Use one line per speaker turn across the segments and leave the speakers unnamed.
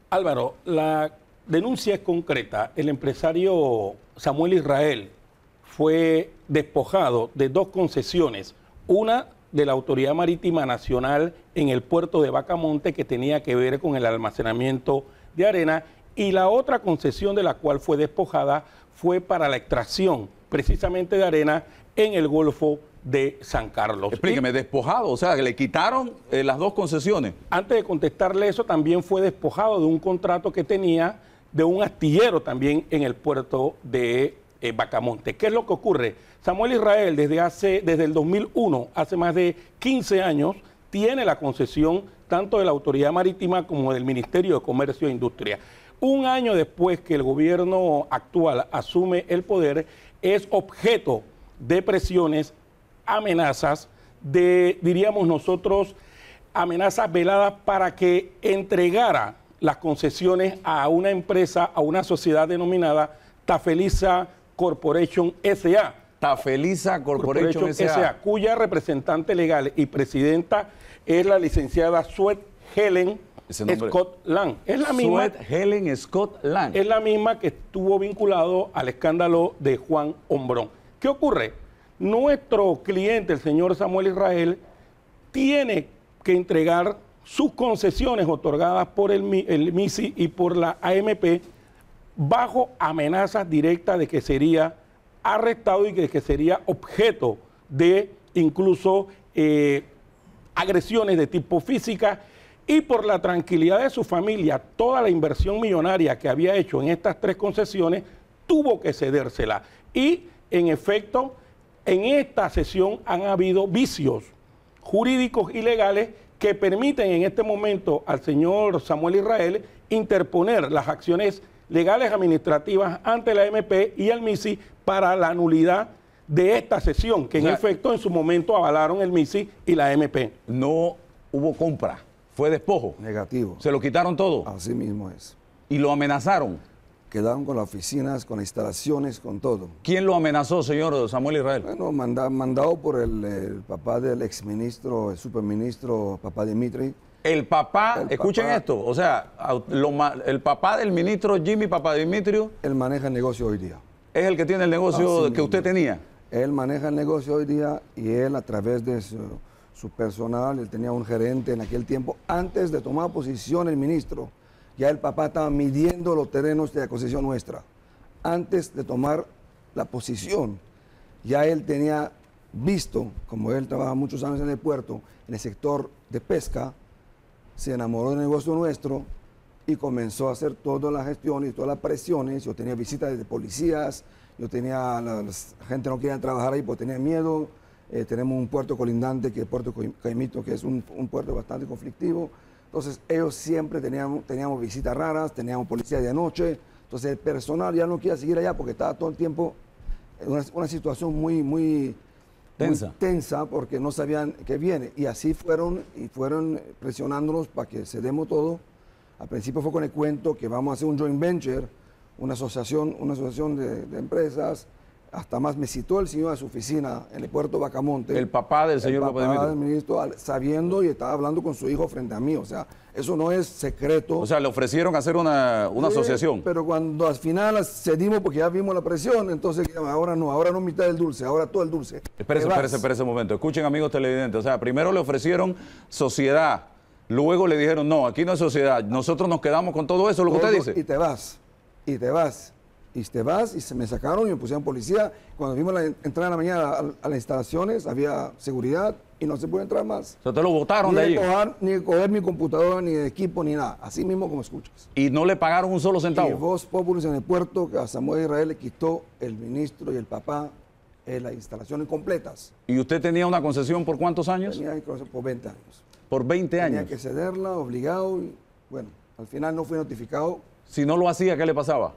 Álvaro, la denuncia es concreta. El empresario Samuel Israel fue despojado de dos concesiones, una de la Autoridad Marítima Nacional en el puerto de Bacamonte, que tenía que ver con el almacenamiento de arena, y la otra concesión de la cual fue despojada fue para la extracción precisamente de arena en el Golfo de San Carlos.
Explíqueme, despojado, o sea, que le quitaron las dos concesiones.
Antes de contestarle eso, también fue despojado de un contrato que tenía de un astillero también en el puerto de Bacamonte. ¿Qué es lo que ocurre? Samuel Israel desde el 2001, hace más de 15 años, tiene la concesión tanto de la Autoridad Marítima como del Ministerio de Comercio e Industria. Un año después que el gobierno actual asume el poder, es objeto de presiones, amenazas, diríamos nosotros, amenazas veladas para que entregara las concesiones a una empresa, a una sociedad denominada Tafeliza Corporation S.A.
Tafeliza Corporation S.A.,
cuya representante legal y presidenta es la licenciada Sweet Helen Scott Lang. Es la misma,
Sweet Helen Scott Lang.
Es la misma que estuvo vinculado al escándalo de Juan Ombrón. ¿Qué ocurre? Nuestro cliente, el señor Samuel Israel, tiene que entregar sus concesiones otorgadas por el MISI y por la AMP bajo amenazas directas de que sería arrestado y de que sería objeto de incluso agresiones de tipo física, y por la tranquilidad de su familia, toda la inversión millonaria que había hecho en estas tres concesiones tuvo que cedérsela. Y en efecto, en esta sesión han habido vicios jurídicos y legales que permiten en este momento al señor Samuel Israel interponer las acciones legales administrativas ante la AMP y al MISI para la nulidad de esta sesión, que en efecto en su momento avalaron el MISI y la AMP.
No hubo compra, fue despojo.
Negativo.
¿Se lo quitaron todo?
Así mismo es.
¿Y lo amenazaron?
Quedaron con las oficinas, con instalaciones, con todo.
¿Quién lo amenazó, señor Samuel Israel?
Bueno, mandado por el papá del exministro, el superministro, papá Dimitri.
El papá, escuchen esto, o sea, el papá del ministro Jimmy Papadimitrio.
Él maneja el negocio hoy día.
Es el que tiene el negocio que usted tenía.
Él maneja el negocio hoy día y él, a través de su personal, él tenía un gerente en aquel tiempo. Antes de tomar posición el ministro, ya el papá estaba midiendo los terrenos de la concesión nuestra. Antes de tomar la posición, ya él tenía visto, como él trabaja muchos años en el puerto, en el sector de pesca, se enamoró del negocio nuestro y comenzó a hacer todas las gestiones y todas las presiones. Yo tenía visitas de policías, yo tenía, la gente no quería trabajar ahí porque tenía miedo. Tenemos un puerto colindante, que es el puerto Caimito, que es un puerto bastante conflictivo. Entonces ellos siempre teníamos visitas raras, teníamos policía de noche. Entonces el personal ya no quería seguir allá porque estaba todo el tiempo en una situación muy tensa porque no sabían qué viene. Y así fueron presionándonos para que cedemos todo. Al principio fue con el cuento que vamos a hacer un joint venture, una asociación de empresas. Hasta más me citó el señor a su oficina en el puerto Bacamonte.
El papá del señor Papadimitrio.
El papá del ministro, sabiendo y estaba hablando con su hijo frente a mí. O sea, eso no es secreto.
O sea, le ofrecieron hacer una asociación.
Pero cuando al final cedimos porque ya vimos la presión, entonces ahora no mitad del dulce, ahora todo el dulce.
Espérese un momento. Escuchen, amigos televidentes. O sea, primero le ofrecieron sociedad. Luego le dijeron, no, aquí no es sociedad. Nosotros nos quedamos con todo eso, lo que usted dice.
Y te vas. Y te vas, y se me sacaron y me pusieron policía. Cuando vimos entrar en la mañana a las instalaciones, había seguridad y no se puede entrar más.
O sea, te lo botaron de allí.
Ni coger mi computadora, ni equipo, ni nada. Así mismo como escuchas.
¿Y no le pagaron un solo centavo?
Y Voz Populi en el puerto, que a Samuel Israel le quitó el ministro y el papá las instalaciones completas.
¿Y usted tenía una concesión por cuántos años?
Tenía por 20 años.
¿Por 20 años?
Tenía que cederla, obligado, y bueno, al final no fui notificado.
Si no lo hacía, ¿qué le pasaba?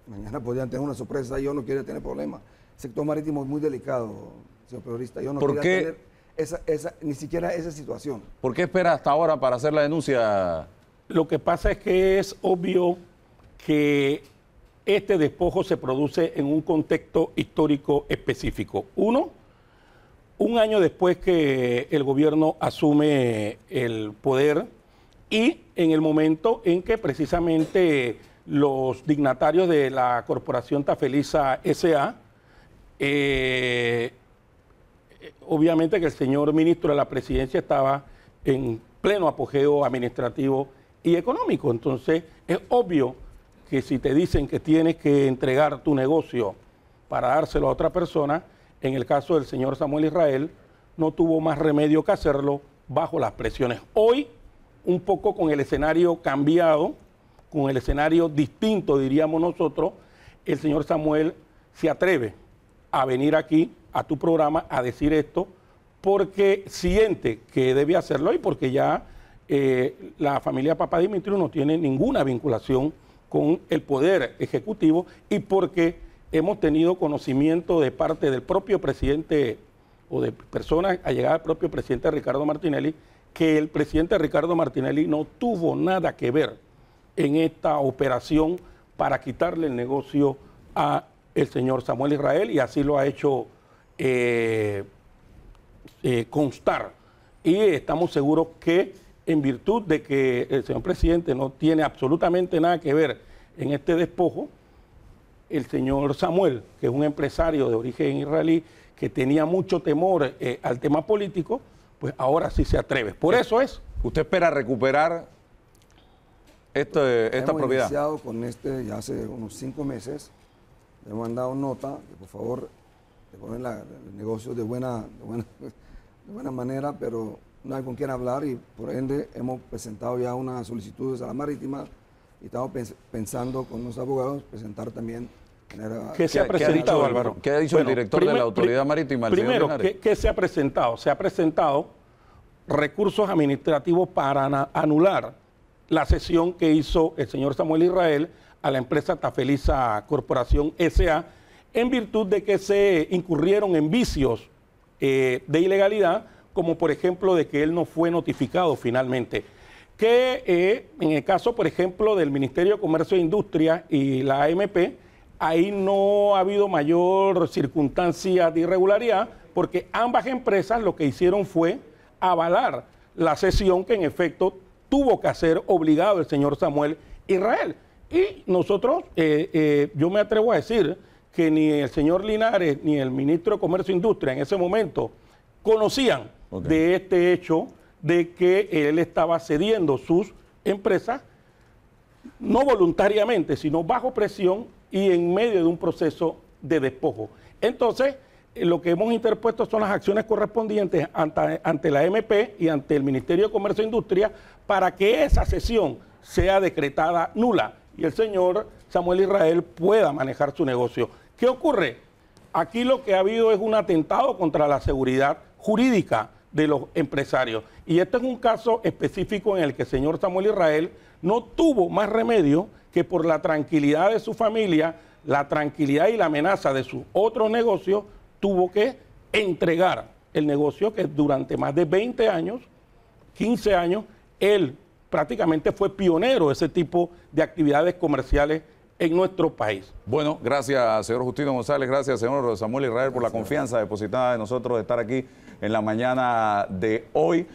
Mañana podían tener una sorpresa, yo no quería tener problemas. El sector marítimo es muy delicado, señor periodista. Yo no quería tener ni siquiera esa situación.
¿Por qué espera hasta ahora para hacer la denuncia?
Lo que pasa es que es obvio que este despojo se produce en un contexto histórico específico. Uno, un año después que el gobierno asume el poder, y en el momento en que precisamente los dignatarios de la corporación Tafeliza S.A., obviamente que el señor ministro de la presidencia estaba en pleno apogeo administrativo y económico. Entonces, es obvio que si te dicen que tienes que entregar tu negocio para dárselo a otra persona, en el caso del señor Samuel Israel, no tuvo más remedio que hacerlo bajo las presiones. Hoy, un poco con el escenario cambiado, con el escenario distinto, diríamos nosotros, el señor Samuel se atreve a venir aquí a tu programa a decir esto porque siente que debe hacerlo y porque ya la familia Papadimitriou no tiene ninguna vinculación con el poder ejecutivo y porque hemos tenido conocimiento de parte del propio presidente o de personas allegadas al propio presidente Ricardo Martinelli que el presidente Ricardo Martinelli no tuvo nada que ver en esta operación para quitarle el negocio a el señor Samuel Israel y así lo ha hecho constar. Y estamos seguros que en virtud de que el señor presidente no tiene absolutamente nada que ver en este despojo, el señor Samuel, que es un empresario de origen israelí, que tenía mucho temor al tema político, pues ahora sí se atreve. Por eso es.
¿Usted espera recuperar esta
Hemos
propiedad?
iniciado con este ya hace unos 5 meses. Le hemos mandado nota que por favor le ponen el negocio de buena manera, pero no hay con quién hablar y por ende hemos presentado ya unas solicitudes a la marítima y estamos pensando con los abogados presentar también.
¿Qué se ha presentado, Álvaro?
¿Qué ha dicho el director de la Autoridad Marítima?
Primero, ¿qué se ha presentado? Se ha presentado recursos administrativos para anular la cesión que hizo el señor Samuel Israel a la empresa Tafeliza Corporación S.A. en virtud de que se incurrieron en vicios de ilegalidad, como por ejemplo de que él no fue notificado finalmente. Que en el caso, por ejemplo, del Ministerio de Comercio e Industria y la AMP, ahí no ha habido mayor circunstancia de irregularidad, porque ambas empresas lo que hicieron fue avalar la cesión que en efecto tuvo que hacer obligado el señor Samuel Israel. Y nosotros, yo me atrevo a decir que ni el señor Linares ni el ministro de Comercio e Industria en ese momento conocían de este hecho de que él estaba cediendo sus empresas, no voluntariamente, sino bajo presión y en medio de un proceso de despojo. Entonces, lo que hemos interpuesto son las acciones correspondientes ante la MP y ante el Ministerio de Comercio e Industria para que esa cesión sea decretada nula y el señor Samuel Israel pueda manejar su negocio. ¿Qué ocurre? Aquí lo que ha habido es un atentado contra la seguridad jurídica de los empresarios. Y este es un caso específico en el que el señor Samuel Israel no tuvo más remedio que por la tranquilidad de su familia, la tranquilidad y la amenaza de sus otros negocios, tuvo que entregar el negocio que durante más de 20 años, 15 años, él prácticamente fue pionero de ese tipo de actividades comerciales en nuestro país.
Bueno, gracias, señor Justino González, gracias, señor Samuel Israel, por la confianza depositada de nosotros de estar aquí en la mañana de hoy.